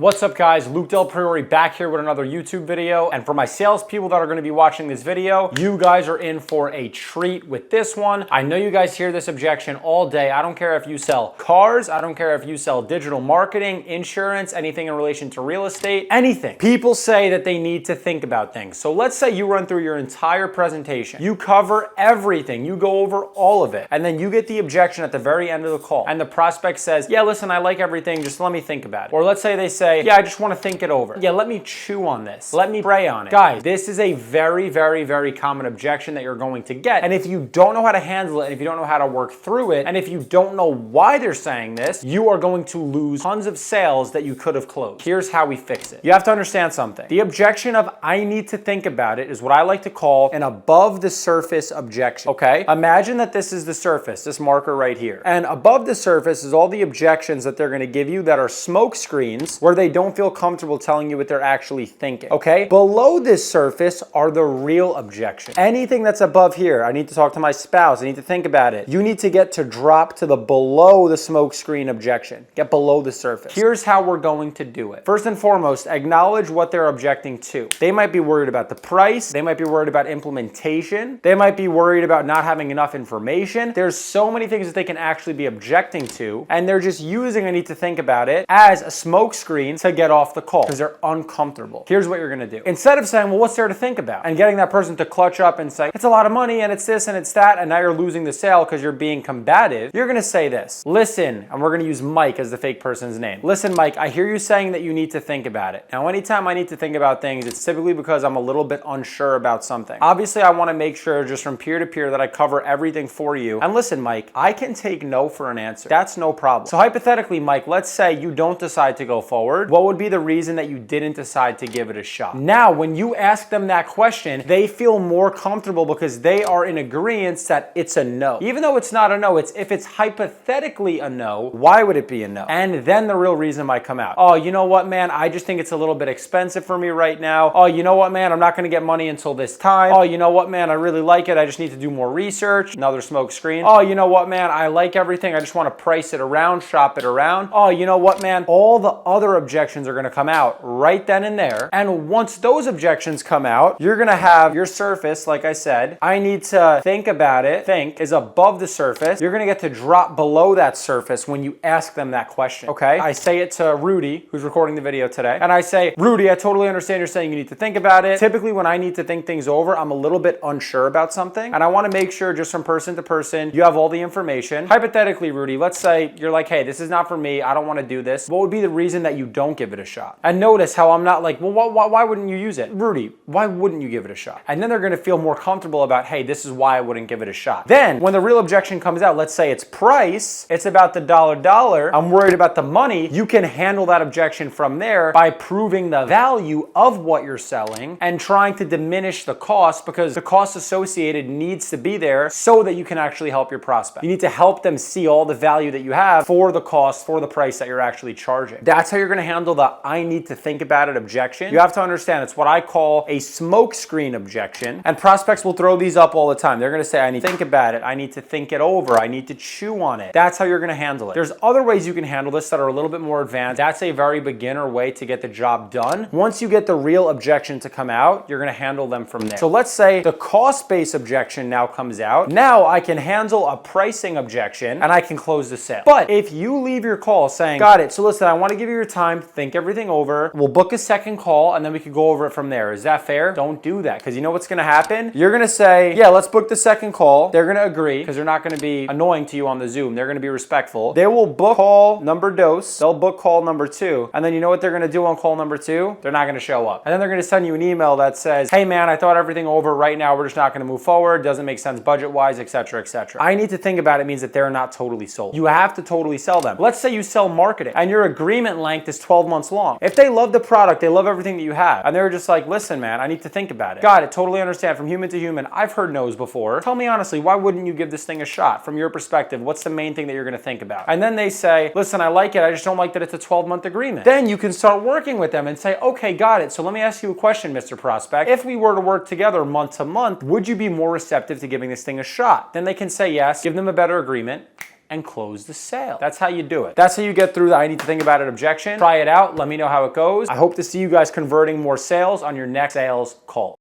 What's up guys, Luke Del Priori back here with another YouTube video, and for my salespeople that are going to be watching this video, you guys are in for a treat with this one. I know you guys hear this objection all day. I don't care if you sell cars, I don't care if you sell digital marketing, insurance, anything in relation to real estate, anything. People say that they need to think about things. So let's say you run through your entire presentation, you cover everything, you go over all of it, and then you get the objection at the very end of the call, and the prospect says, yeah, listen, I like everything, just let me think about it. Or let's say they say, yeah, I just want to think it over. Yeah, let me chew on this. Let me pray on it. Guys, this is a very, very, very common objection that you're going to get. And if you don't know how to handle it, and if you don't know how to work through it, and if you don't know why they're saying this, you are going to lose tons of sales that you could have closed. Here's how we fix it. You have to understand something. The objection of I need to think about it is what I like to call an above the surface objection, okay? Imagine that this is the surface, this marker right here. And above the surface is all the objections that they're going to give you that are smoke screens where they don't feel comfortable telling you what they're actually thinking, okay? Below this surface are the real objections. Anything that's above here, I need to talk to my spouse, I need to think about it. You need to get to drop to the below the smoke screen objection. Get below the surface. Here's how we're going to do it. First and foremost, acknowledge what they're objecting to. They might be worried about the price. They might be worried about implementation. They might be worried about not having enough information. There's so many things that they can actually be objecting to, and they're just using I need to think about it as a smoke screen to get off the call because they're uncomfortable. Here's what you're gonna do. Instead of saying, well, what's there to think about? And getting that person to clutch up and say, it's a lot of money and it's this and it's that, and now you're losing the sale because you're being combative, you're gonna say this. Listen, and we're gonna use Mike as the fake person's name. Listen, Mike, I hear you saying that you need to think about it. Now, anytime I need to think about things, it's typically because I'm a little bit unsure about something. Obviously, I wanna make sure just from peer to peer that I cover everything for you. And listen, Mike, I can take no for an answer. That's no problem. So hypothetically, Mike, let's say you don't decide to go forward. What would be the reason that you didn't decide to give it a shot? Now, when you ask them that question, they feel more comfortable because they are in agreement that it's a no. Even though it's not a no, if it's hypothetically a no, why would it be a no? And then the real reason might come out. Oh, you know what, man? I just think it's a little bit expensive for me right now. Oh, you know what, man? I'm not going to get money until this time. Oh, you know what, man? I really like it. I just need to do more research. Another smoke screen. Oh, you know what, man? I like everything. I just want to price it around, shop it around. Oh, you know what, man? All the other objections are going to come out right then and there. And once those objections come out, you're going to have your surface, like I said, I need to think about it. Think is above the surface. You're going to get to drop below that surface when you ask them that question, okay? I say it to Rudy, who's recording the video today, and I say, Rudy, I totally understand you're saying you need to think about it. Typically, when I need to think things over, I'm a little bit unsure about something, and I want to make sure just from person to person, you have all the information. Hypothetically, Rudy, let's say you're like, hey, this is not for me. I don't want to do this. What would be the reason that you don't give it a shot? And notice how I'm not like, well, why wouldn't you use it? Rudy, why wouldn't you give it a shot? And then they're going to feel more comfortable about, hey, this is why I wouldn't give it a shot. Then when the real objection comes out, let's say it's price, it's about the dollar, I'm worried about the money, you can handle that objection from there by proving the value of what you're selling and trying to diminish the cost, because the cost associated needs to be there so that you can actually help your prospect. You need to help them see all the value that you have for the cost, for the price that you're actually charging. That's how you're going to handle the I need to think about it objection. You have to understand it's what I call a smoke screen objection, and prospects will throw these up all the time. They're going to say, I need to think about it. I need to think it over. I need to chew on it. That's how you're going to handle it. There's other ways you can handle this that are a little bit more advanced. That's a very beginner way to get the job done. Once you get the real objection to come out, you're going to handle them from there. So let's say the cost-based objection now comes out. Now I can handle a pricing objection and I can close the sale. But if you leave your call saying, got it, so listen, I want to give you your time, think everything over. We'll book a second call and then we can go over it from there. Is that fair? Don't do that, because you know what's going to happen? You're going to say, yeah, let's book the second call. They're going to agree because they're not going to be annoying to you on the Zoom. They're going to be respectful. They will book call number dos. They'll book call number 2. And then you know what they're going to do on call number 2? They're not going to show up. And then they're going to send you an email that says, hey man, I thought everything over right now. We're just not going to move forward. Doesn't make sense budget-wise, etc., etc. I need to think about it means that they're not totally sold. You have to totally sell them. Let's say you sell marketing and your agreement length is 12 months long. If they love the product, they love everything that you have, and they're just like, listen, man, I need to think about it. Got it, totally understand. From human to human, I've heard no's before. Tell me honestly, why wouldn't you give this thing a shot? From your perspective, what's the main thing that you're going to think about? And then they say, listen, I like it. I just don't like that it's a 12-month agreement. Then you can start working with them and say, okay, got it. So let me ask you a question, Mr. Prospect. If we were to work together month to month, would you be more receptive to giving this thing a shot? Then they can say yes, give them a better agreement. and close the sale. That's how you do it. That's how you get through the I need to think about it objection. Try it out. Let me know how it goes. I hope to see you guys converting more sales on your next sales call.